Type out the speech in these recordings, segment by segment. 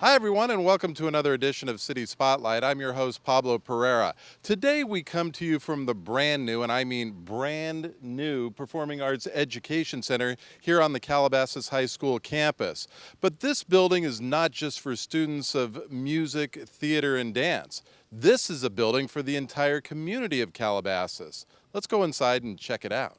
Hi, everyone, and welcome to another edition of City Spotlight. I'm your host, Pablo Pereira. Today, we come to you from the brand new, and I mean brand new, Performing Arts Education Center here on the Calabasas High School campus. But this building is not just for students of music, theater, and dance. This is a building for the entire community of Calabasas. Let's go inside and check it out.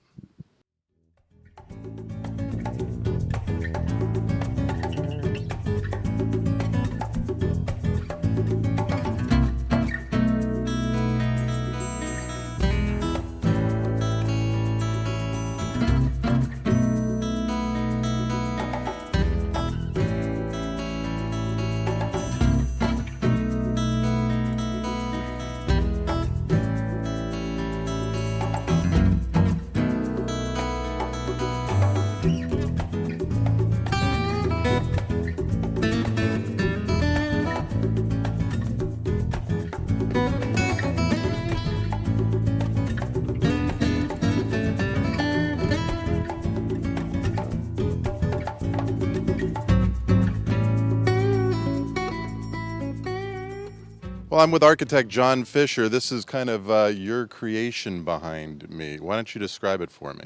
Well, I'm with architect John Fisher. This is kind of your creation behind me. Why don't you describe it for me?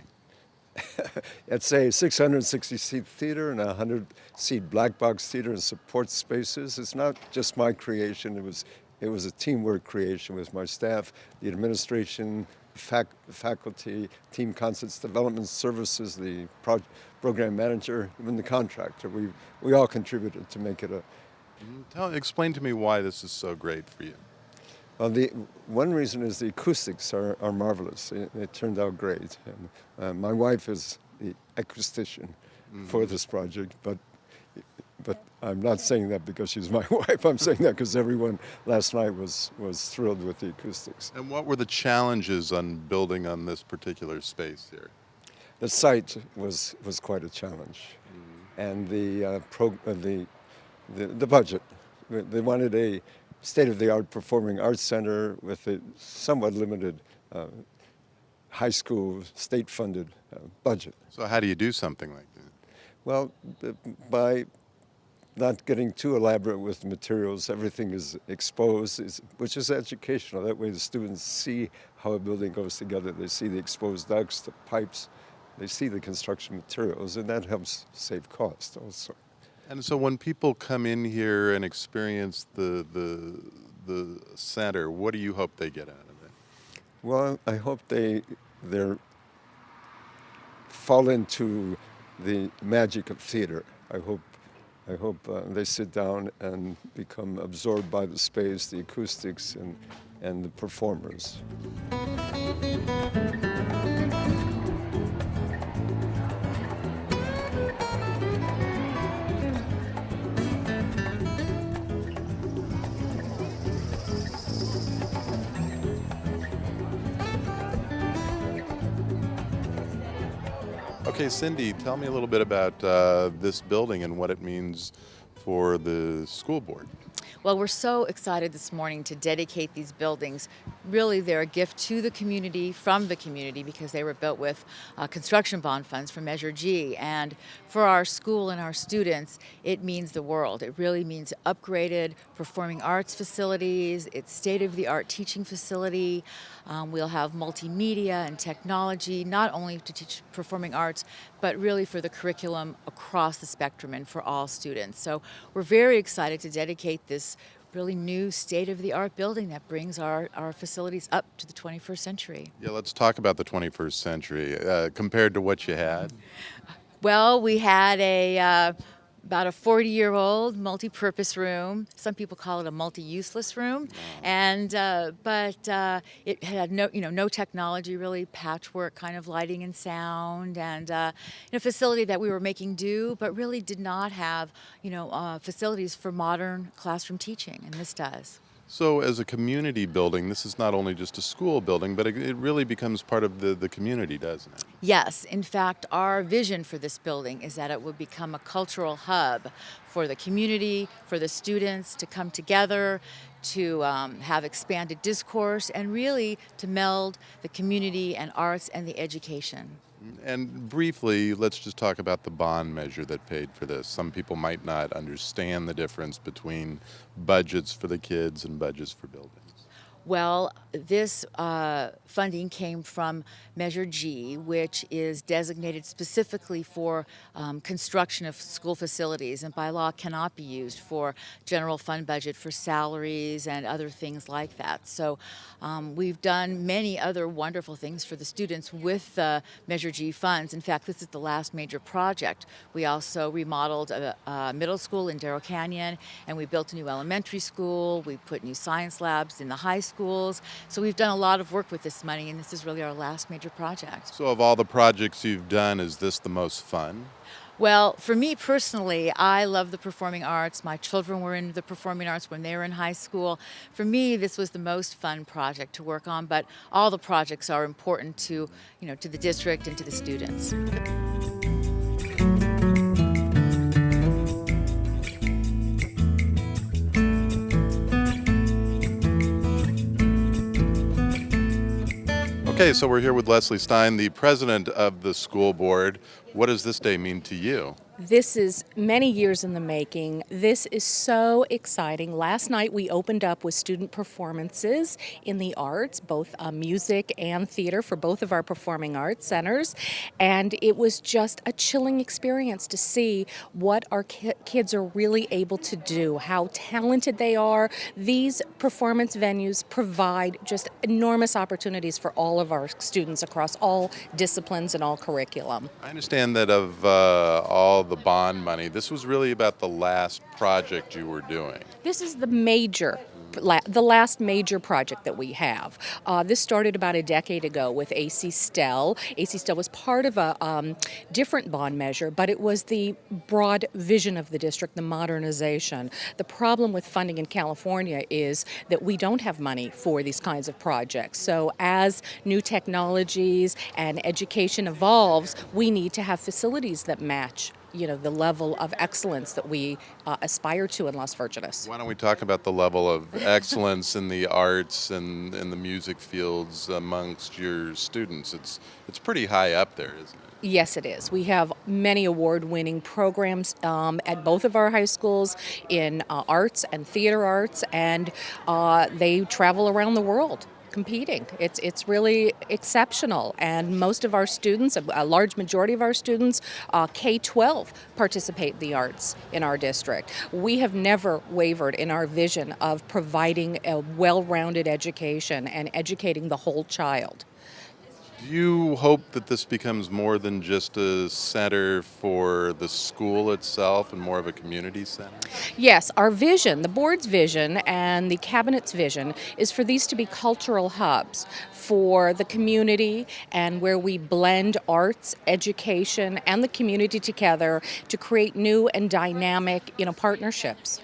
It's a 660-seat theater and a 100-seat black box theater and support spaces. It's not just my creation. It was a teamwork creation with my staff, the administration, faculty, team concerts development services, the program manager, even the contractor. We all contributed to make it a. Explain to me why this is so great for you. Well, the one reason is the acoustics are marvelous. It turned out great. And, my wife is the acoustician for this project, but I'm not saying that because she's my wife. I'm saying that because everyone last night was thrilled with the acoustics. And what were the challenges on building on this particular space here? The site was quite a challenge, and the budget. They wanted a state-of-the-art performing arts center with a somewhat limited high school state-funded budget. So how do you do something like that? Well, by not getting too elaborate with the materials, everything is exposed, which is educational. That way the students see how a building goes together. They see the exposed ducts, the pipes, they see the construction materials, and that helps save cost also. And so when people come in here and experience the center, what do you hope they get out of it? Well, I hope they fall into the magic of theater. I hope they sit down and become absorbed by the space, the acoustics, and the performers. Okay, Cindy, tell me a little bit about this building and what it means for the school board. Well, we're so excited this morning to dedicate these buildings. Really, they're a gift to the community, from the community, because they were built with construction bond funds from Measure G. And for our school and our students, it means the world. It really means upgraded performing arts facilities. It's state-of-the-art teaching facility. We'll have multimedia and technology, not only to teach performing arts, but really for the curriculum across the spectrum and for all students. So we're very excited to dedicate this really new state-of-the-art building that brings our facilities up to the 21st century. Yeah, let's talk about the 21st century compared to what you had. Well, we had about a 40-year-old multi-purpose room. Some people call it a multi-useless room, and but it had no technology really, patchwork kind of lighting and sound, and a facility that we were making do, but really did not have facilities for modern classroom teaching, and this does. So as a community building, this is not only just a school building, but it really becomes part of the community, doesn't it? Yes. In fact, our vision for this building is that it will become a cultural hub for the community, for the students to come together, to have expanded discourse, and really to meld the community and arts and the education. And briefly, let's just talk about the bond measure that paid for this. Some people might not understand the difference between budgets for the kids and budgets for buildings. Well, this funding came from Measure G, which is designated specifically for construction of school facilities, and by law cannot be used for general fund budget for salaries and other things like that. So we've done many other wonderful things for the students with the Measure G funds. In fact, this is the last major project. We also remodeled a middle school in Darrow Canyon, and we built a new elementary school. We put new science labs in the high schools. So we've done a lot of work with this money, and this is really our last major project. So, of all the projects you've done, is this the most fun? Well, for me personally, I love the performing arts. My children were in the performing arts when they were in high school. For me, this was the most fun project to work on, but all the projects are important to, to the district and to the students. Okay, so we're here with Leslie Stein, the president of the school board. What does this day mean to you? This is many years in the making. This is so exciting. Last night we opened up with student performances in the arts, both music and theater for both of our performing arts centers. And it was just a chilling experience to see what our kids are really able to do, how talented they are. These performance venues provide just enormous opportunities for all of our students across all disciplines and all curriculum. I understand that of all the bond money, this was really about the last project you were doing. This is the last major project that we have. This started about a decade ago with AC Stell. AC Stell was part of a different bond measure, but it was the broad vision of the district, the modernization. The problem with funding in California is that we don't have money for these kinds of projects. So as new technologies and education evolves, we need to have facilities that match the level of excellence that we aspire to in Las Virgenes. Why don't we talk about the level of excellence in the arts and in the music fields amongst your students? It's pretty high up there, isn't it? Yes, it is. We have many award-winning programs at both of our high schools in arts and theater arts, and they travel around the world competing. It's really exceptional, and most of our students, a large majority of our students, K-12 participate in the arts in our district. We have never wavered in our vision of providing a well-rounded education and educating the whole child. Do you hope that this becomes more than just a center for the school itself and more of a community center? Yes, our vision, the board's vision and the cabinet's vision is for these to be cultural hubs for the community, and where we blend arts, education, and the community together to create new and dynamic, partnerships.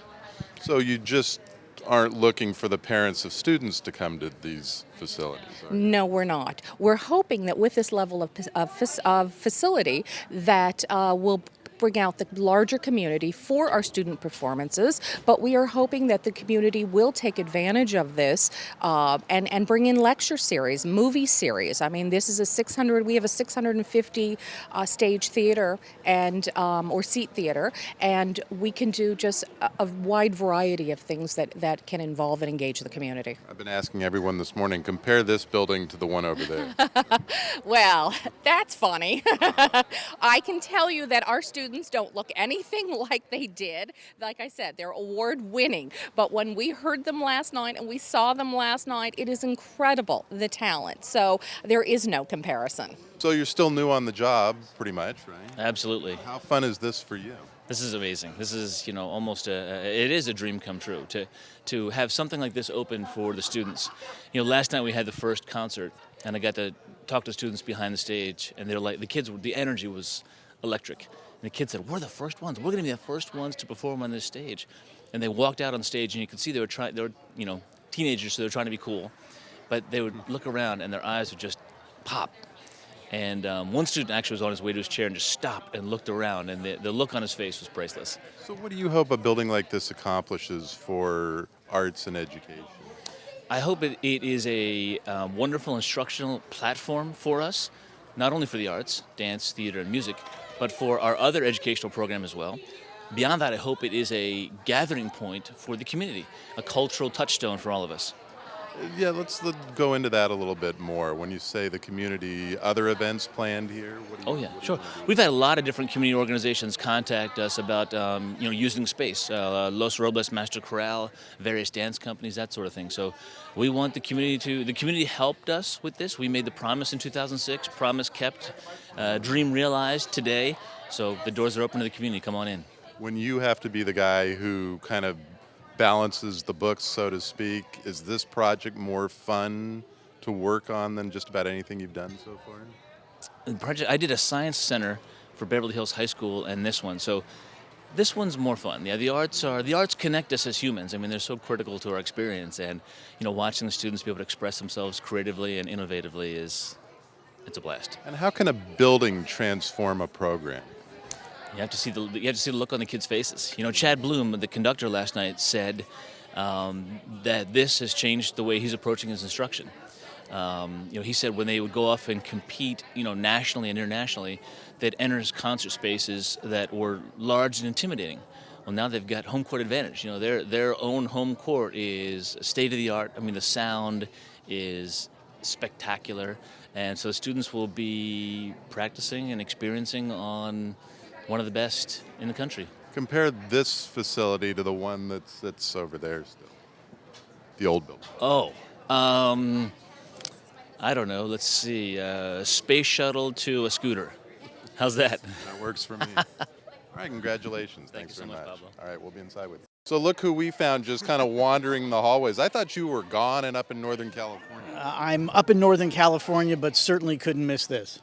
So you just aren't looking for the parents of students to come to these facilities, are you? No, we're not. We're hoping that with this level of facility that will bring out the larger community for our student performances, but we are hoping that the community will take advantage of this and bring in lecture series, movie series. I mean, this is we have a 650 stage theater and or seat theater, and we can do just a wide variety of things that can involve and engage the community. I've been asking everyone this morning, compare this building to the one over there. Well, that's funny. I can tell you that our students don't look anything like they did. Like I said, they're award-winning. But when we heard them last night and we saw them last night, it is incredible, the talent. So there is no comparison. So you're still new on the job, pretty much, right? Absolutely. How fun is this for you? This is amazing. This is, almost it is a dream come true to have something like this open for the students. Last night we had the first concert, and I got to talk to students behind the stage, and they're like, the energy was electric. And the kids said, we're the first ones. We're going to be the first ones to perform on this stage. And they walked out on stage, and you could see they were teenagers, so they were trying to be cool. But they would look around, and their eyes would just pop. And one student actually was on his way to his chair and just stopped and looked around, and the look on his face was priceless. So what do you hope a building like this accomplishes for arts and education? I hope it is a wonderful instructional platform for us. not only for the arts, dance, theater, and music, but for our other educational program as well. Beyond that, I hope it is a gathering point for the community, a cultural touchstone for all of us. Yeah, let's go into that a little bit more. When you say the community, other events planned here? Oh yeah, sure. We've had a lot of different community organizations contact us about using space. Los Robles Master Chorale, various dance companies, that sort of thing. So we want the community the community helped us with this. We made the promise in 2006, promise kept, dream realized today. So the doors are open to the community. Come on in. When you have to be the guy who kind of balances the books, so to speak, is this project more fun to work on than just about anything you've done so far? The project, I did a science center for Beverly Hills High School and this one. So this one's more fun. Yeah, the arts connect us as humans. I mean, they're so critical to our experience, and watching the students be able to express themselves creatively and innovatively it's a blast. And how can a building transform a program? You have to see the look on the kids' faces. Chad Bloom, the conductor last night, said that this has changed the way he's approaching his instruction. He said when they would go off and compete, nationally and internationally, they'd enter concert spaces that were large and intimidating. Well, now they've got home court advantage. Their own home court is state of the art. I mean, the sound is spectacular, and so students will be practicing and experiencing on one of the best in the country. Compare this facility to the one that's over there still, the old building. Oh, I don't know. Let's see. Space shuttle to a scooter. How's that? That works for me. All right, congratulations. Thank Thanks you so very much, much. Pablo. All right, we'll be inside with you. So look who we found just kind of wandering the hallways. I thought you were gone and up in Northern California. I'm up in Northern California, but certainly couldn't miss this.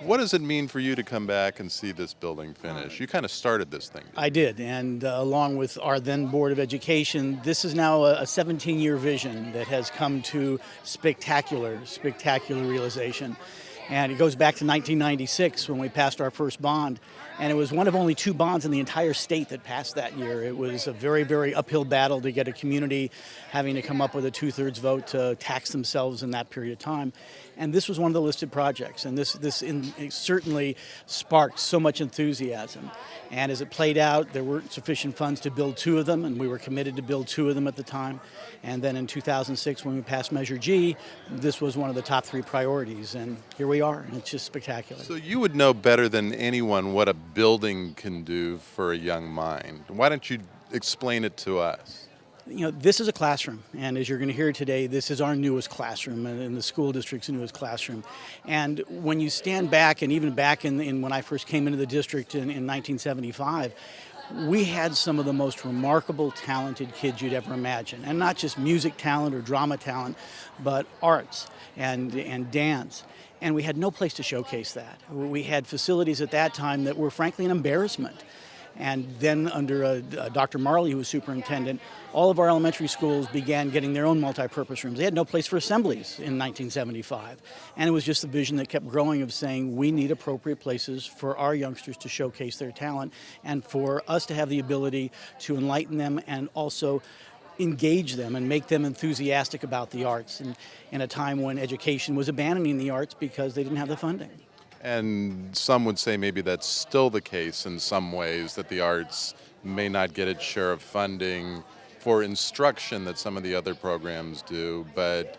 What does it mean for you to come back and see this building finish? You kind of started this thing. I did, and along with our then Board of Education, this is now a 17-year vision that has come to spectacular realization. And it goes back to 1996 when we passed our first bond, and it was one of only 2 bonds in the entire state that passed that year. It was a very, very uphill battle to get a community having to come up with a 2/3 vote to tax themselves in that period of time. And this was one of the listed projects, and this certainly sparked so much enthusiasm. And as it played out, there weren't sufficient funds to build 2 of them, and we were committed to build 2 of them at the time. And then in 2006, when we passed Measure G, this was one of the top 3 priorities, and here we are, and it's just spectacular. So you would know better than anyone what a building can do for a young mind. Why don't you explain it to us? This is a classroom, and as you're going to hear today, this is our newest classroom, and the school district's newest classroom. And when you stand back, and even back in when I first came into the district in 1975, we had some of the most remarkable, talented kids you'd ever imagine. And not just music talent or drama talent, but arts and dance. And we had no place to showcase that. We had facilities at that time that were frankly an embarrassment. And then under Dr. Marley, who was superintendent, all of our elementary schools began getting their own multi-purpose rooms. They had no place for assemblies in 1975. And it was just the vision that kept growing of saying we need appropriate places for our youngsters to showcase their talent and for us to have the ability to enlighten them and also engage them and make them enthusiastic about the arts in a time when education was abandoning the arts because they didn't have the funding. And some would say maybe that's still the case in some ways, that the arts may not get its share of funding for instruction that some of the other programs do. But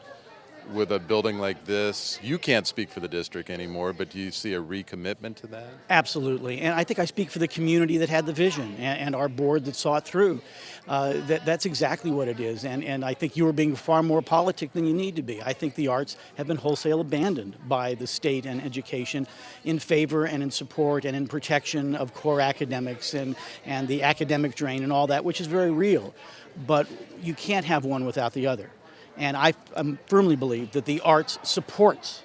with a building like this, you can't speak for the district anymore, but do you see a recommitment to that? Absolutely. And I think I speak for the community that had the vision and our board that saw it through. That's exactly what it is. And I think you are being far more politic than you need to be. I think the arts have been wholesale abandoned by the state and education in favor and in support and in protection of core academics and the academic drain and all that, which is very real. But you can't have one without the other. And I firmly believe that the arts supports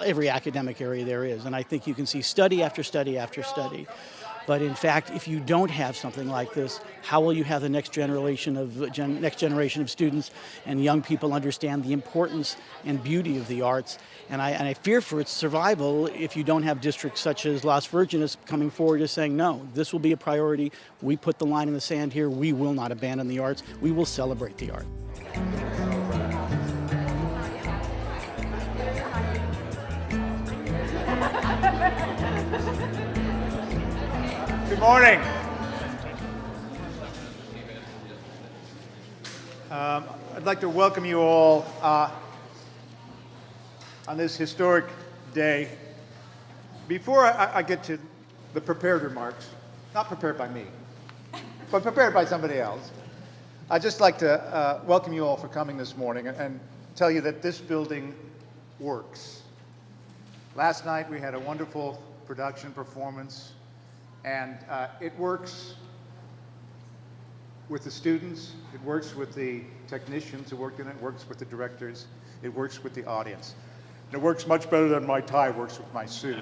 every academic area there is. And I think you can see study after study after study. But in fact, if you don't have something like this, how will you have the next generation of students and young people understand the importance and beauty of the arts? And I fear for its survival if you don't have districts such as Las Virgenes coming forward and saying, no, this will be a priority. We put the line in the sand here. We will not abandon the arts. We will celebrate the art. Good morning. I'd like to welcome you all on this historic day. Before I get to the prepared remarks, not prepared by me, but prepared by somebody else, I'd just like to welcome you all for coming this morning and tell you that this building works. Last night we had a wonderful production performance, and it works with the students, it works with the technicians who worked in it, it works with the directors, it works with the audience. And it works much better than my tie works with my suit.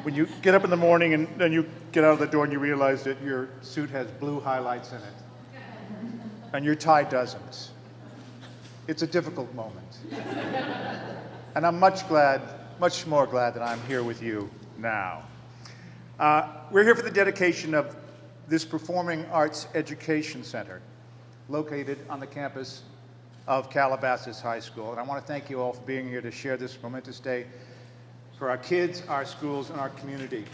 When you get up in the morning and then you get out of the door and you realize that your suit has blue highlights in it, and your tie doesn't. It's a difficult moment. And I'm much more glad that I'm here with you now. We're here for the dedication of this Performing Arts Education Center, located on the campus of Calabasas High School. And I want to thank you all for being here to share this momentous day for our kids, our schools, and our community.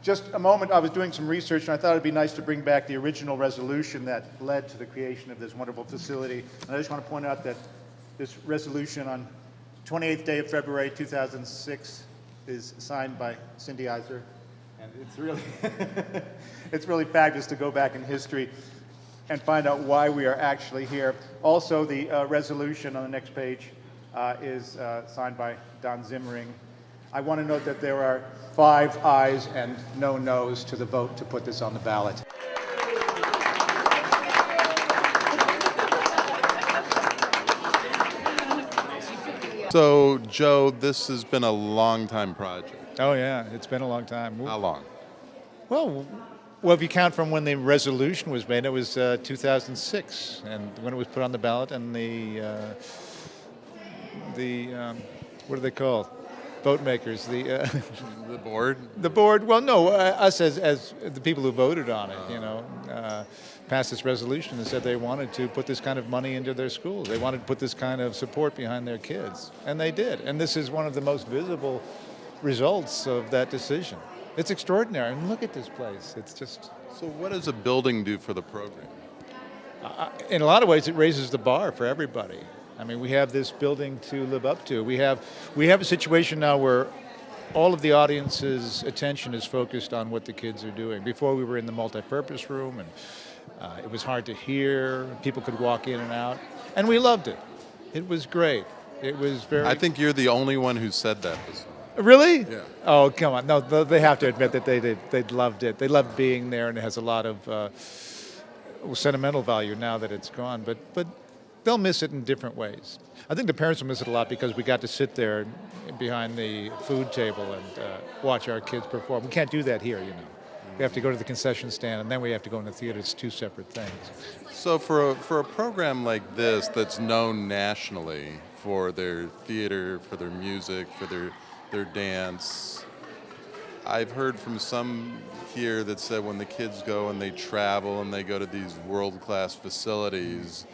Just a moment, I was doing some research, and I thought it'd be nice to bring back the original resolution that led to the creation of this wonderful facility. And I just want to point out that this resolution on 28th day of February 2006 is signed by Cindy Iser. And it's really, it's really fabulous to go back in history and find out why we are actually here. Also, the resolution on the next page is signed by Don Zimmering. I want to note that there are 5 ayes and no noes to the vote to put this on the ballot. So, Joe, this has been a long time project. Oh, yeah, it's been a long time. How long? Well, if you count from when the resolution was made, it was 2006, and when it was put on the ballot, and the what are they called? Vote makers, The board? the board. Well, no, us as the people who voted on it, passed this resolution and said they wanted to put this kind of money into their schools. They wanted to put this kind of support behind their kids, and they did. And this is one of the most visible results of that decision. It's extraordinary. And look at this place. It's just... So what does a building do for the program? In a lot of ways, it raises the bar for everybody. I mean, we have this building to live up to. We have a situation now where all of the audience's attention is focused on what the kids are doing. Before, we were in the multi-purpose room, and it was hard to hear. People could walk in and out, and we loved it. It was great. It was very... I think you're the only one who said that this morning. Really? Yeah. Oh, come on. No, they have to admit that they did. They loved it. They loved being there, and it has a lot of sentimental value now that it's gone. But they'll miss it in different ways. I think the parents will miss it a lot because we got to sit there behind the food table and watch our kids perform. We can't do that here, We have to go to the concession stand, and then we have to go in the theater. It's 2 separate things. So for a program like this that's known nationally for their theater, for their music, for their dance, I've heard from some here that said when the kids go and they travel and they go to these world-class facilities,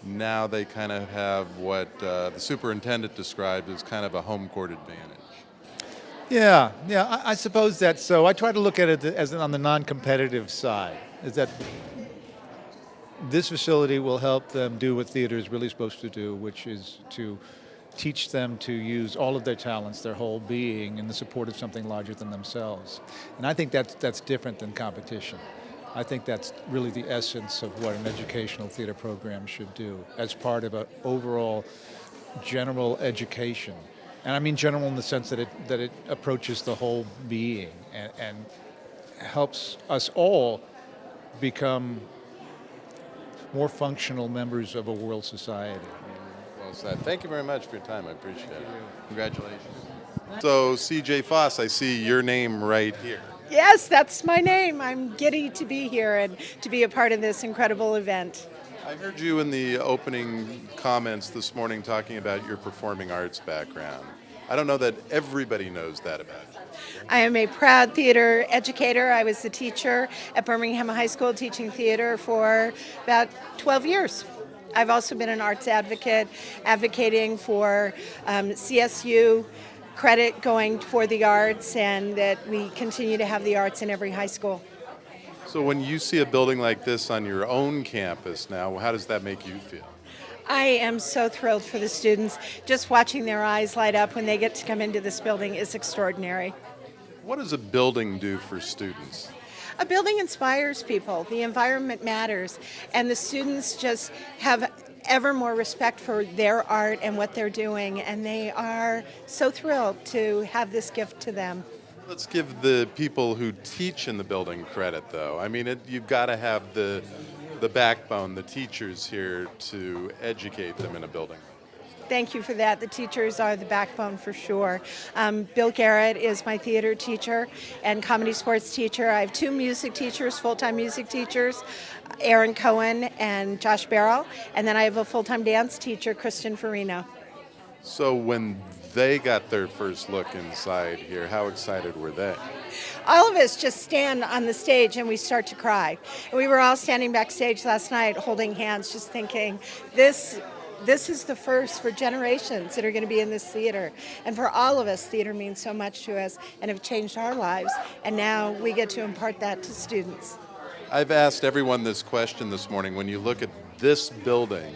now they kind of have what the superintendent described as kind of a home court advantage. Yeah, I suppose that's so. I try to look at it as on the non-competitive side, is that this facility will help them do what theater is really supposed to do, which is to teach them to use all of their talents, their whole being, in the support of something larger than themselves. And I think that's different than competition. I think that's really the essence of what an educational theater program should do as part of an overall general education. And I mean general in the sense that it approaches the whole being and helps us all become more functional members of a world society. Well said. Thank you very much for your time. I appreciate it. Congratulations. So, CJ Foss, I see your name right here. Yes, that's my name. I'm giddy to be here and to be a part of this incredible event. I heard you in the opening comments this morning talking about your performing arts background. I don't know that everybody knows that about you. I am a proud theater educator. I was the teacher at Birmingham High School teaching theater for about 12 years. I've also been an arts advocate, advocating for CSU credit going for the arts and that we continue to have the arts in every high school. So when you see a building like this on your own campus now, how does that make you feel? I am so thrilled for the students. Just watching their eyes light up when they get to come into this building is extraordinary. What does a building do for students? A building inspires people. The environment matters. And the students just have ever more respect for their art and what they're doing. And they are so thrilled to have this gift to them. Let's give the people who teach in the building credit, though. I mean, you've got to have the backbone, the teachers here to educate them in a building. Thank you for that. The teachers are the backbone for sure. Bill Garrett is my theater teacher and comedy sports teacher. I have two music teachers, full-time music teachers, Aaron Cohen and Josh Barrow. And then I have a full-time dance teacher, Kristen Farino. So when they got their first look inside here, how excited were they? All of us just stand on the stage and we start to cry. We were all standing backstage last night holding hands, just thinking, this is the first for generations that are going to be in this theater. And for all of us, theater means so much to us and have changed our lives. And now we get to impart that to students. I've asked everyone this question this morning. When you look at this building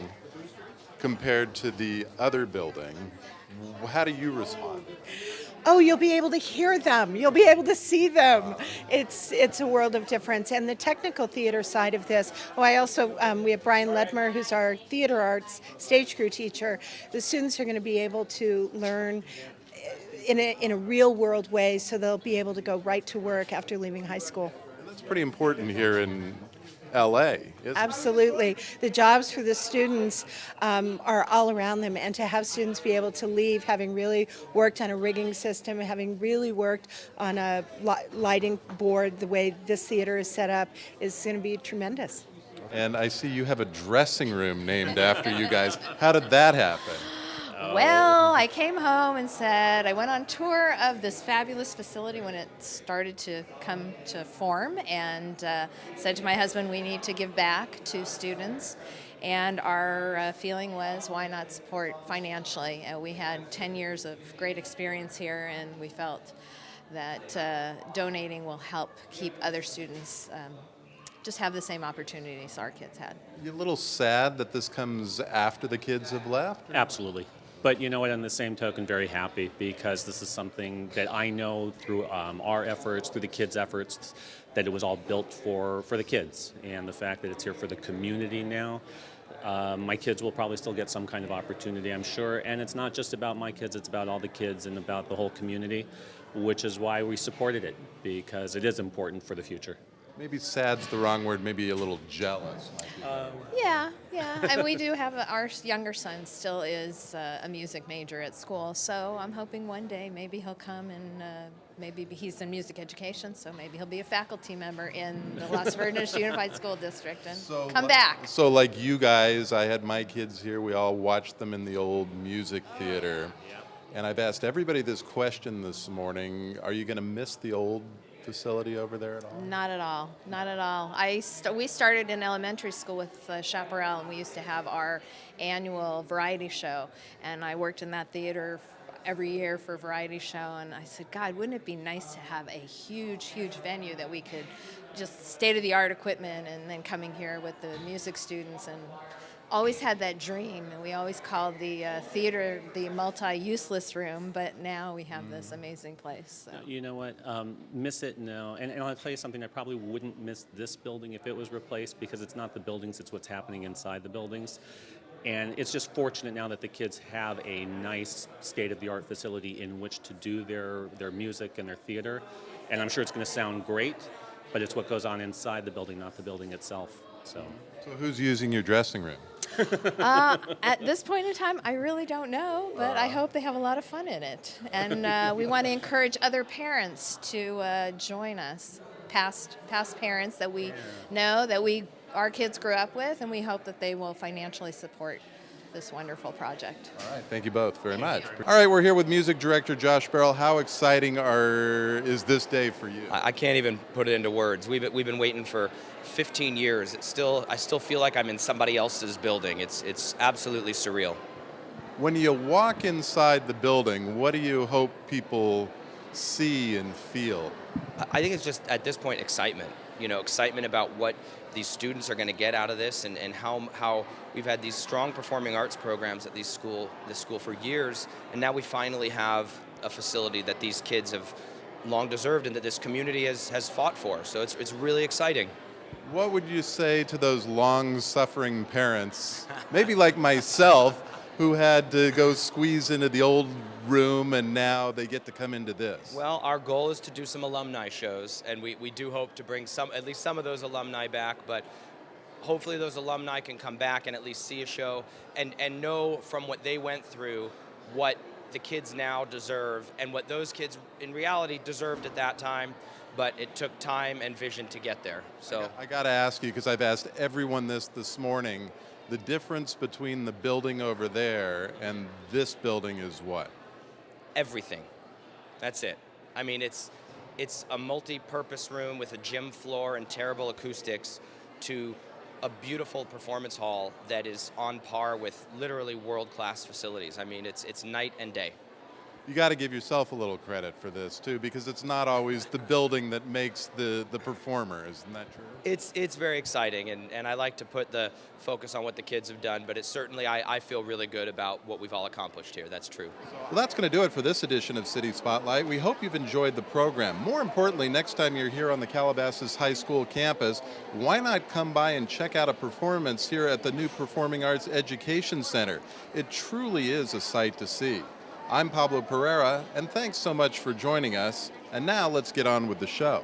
compared to the other building, how do you respond? Oh, you'll be able to hear them. You'll be able to see them. It's a world of difference. And the technical theater side of this, we have Brian Ledmer, who's our theater arts stage crew teacher. The students are going to be able to learn in a real world way, so they'll be able to go right to work after leaving high school. That's pretty important here in LA, isn't it? Absolutely. The jobs for the students are all around them, and to have students be able to leave having really worked on a rigging system, having really worked on a lighting board, the way this theater is set up, is going to be tremendous. And I see you have a dressing room named after you guys. How did that happen? Well, I came home and said, I went on tour of this fabulous facility when it started to come to form, and said to my husband, we need to give back to students. And our feeling was, why not support financially? We had 10 years of great experience here, and we felt that donating will help keep other students just have the same opportunities our kids had. You a little sad that this comes after the kids have left? Absolutely. But you know what, on the same token, very happy because this is something that I know through our efforts, through the kids' efforts, that it was all built for the kids. And the fact that it's here for the community now, my kids will probably still get some kind of opportunity, I'm sure. And it's not just about my kids, it's about all the kids and about the whole community, which is why we supported it, because it is important for the future. Maybe sad's the wrong word, maybe a little jealous. Yeah. And we do have our younger son still is a music major at school, so I'm hoping one day maybe he'll come and maybe he's in music education, so maybe he'll be a faculty member in the Las Verdes Unified School District and come back. So like you guys, I had my kids here, we all watched them in the old music theater. And I've asked everybody this question this morning, are you going to miss the old facility over there at all? Not at all. Not at all. We started in elementary school with Chaparral, and we used to have our annual variety show. And I worked in that theater every year for a variety show. And I said, God, wouldn't it be nice to have a huge, huge venue that we could just state-of-the-art equipment and then coming here with the music students, and always had that dream, and we always called the theater the multi-useless room, but now we have this amazing place. So. You know what? Miss it? No. And I'll tell you something, I probably wouldn't miss this building if it was replaced, because it's not the buildings, it's what's happening inside the buildings. And it's just fortunate now that the kids have a nice state-of-the-art facility in which to do their music and their theater. And I'm sure it's going to sound great, but it's what goes on inside the building, not the building itself. So who's using your dressing room? At this point in time, I really don't know, but I hope they have a lot of fun in it. And we want to encourage other parents to join us, past parents that we know, that our kids grew up with, and we hope that they will financially support this wonderful project. All right, thank you both very much. All right, we're here with music director Josh Barrow. How exciting is this day for you? I can't even put it into words. We've been waiting for 15 years. I still feel like I'm in somebody else's building. It's absolutely surreal. When you walk inside the building, what do you hope people see and feel? I think it's just at this point excitement. Excitement about what these students are going to get out of this, and how we've had these strong performing arts programs at this school for years, and now we finally have a facility that these kids have long deserved and that this community has fought for. So it's really exciting. What would you say to those long-suffering parents, maybe like myself, who had to go squeeze into the old room and now they get to come into this? Well, our goal is to do some alumni shows, and we do hope to bring at least some of those alumni back, but hopefully those alumni can come back and at least see a show and know from what they went through what the kids now deserve and what those kids in reality deserved at that time, but it took time and vision to get there. So I got to ask you, because I've asked everyone this morning, the difference between the building over there and this building is what? Everything. That's it. I mean, it's a multi-purpose room with a gym floor and terrible acoustics to a beautiful performance hall that is on par with literally world-class facilities. I mean, it's night and day. You got to give yourself a little credit for this too, because it's not always the building that makes the performer. Isn't that true? It's very exciting, and I like to put the focus on what the kids have done, but it's certainly, I feel really good about what we've all accomplished here. That's true. Well, that's going to do it for this edition of City Spotlight. We hope you've enjoyed the program. More importantly, next time you're here on the Calabasas High School campus, why not come by and check out a performance here at the new Performing Arts Education Center? It truly is a sight to see. I'm Pablo Pereira, and thanks so much for joining us. And now let's get on with the show.